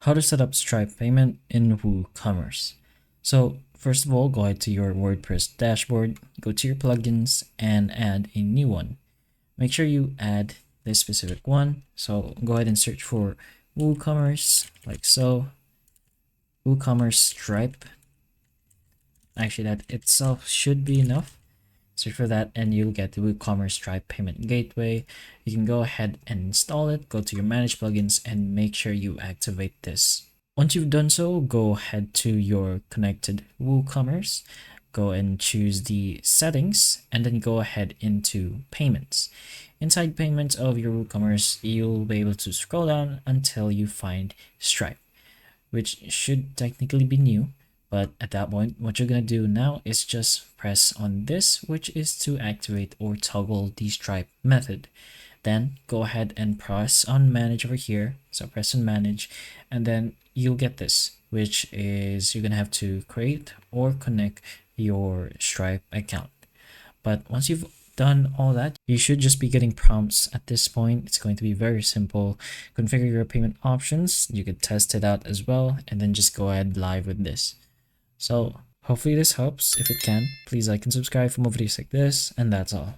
How to set up Stripe payment in Woocommerce. So first of all, go ahead to your WordPress dashboard, go to your plugins and add a new one. Make sure you add this specific one. So go ahead and search for Woocommerce like so. Woocommerce Stripe. Actually, that itself should be enough. Search for that and you'll get the WooCommerce Stripe payment gateway. You can go ahead and install it, go to your manage plugins and make sure you activate this. Once you've done so, go ahead to your connected WooCommerce, go and choose the settings and then go ahead into payments. Inside payments of your WooCommerce, you'll be able to scroll down until you find Stripe, which should technically be new. But at that point, what you're going to do now is just press on this, which is to activate or toggle the Stripe method. Then go ahead and press on manage over here. So press on manage and then you'll get this, which is you're going to have to create or connect your Stripe account. But once you've done all that, you should just be getting prompts at this point. It's going to be very simple. Configure your payment options. You could test it out as well and then just go ahead live with this. So hopefully this helps. If it can, please like and subscribe for more videos like this, and that's all.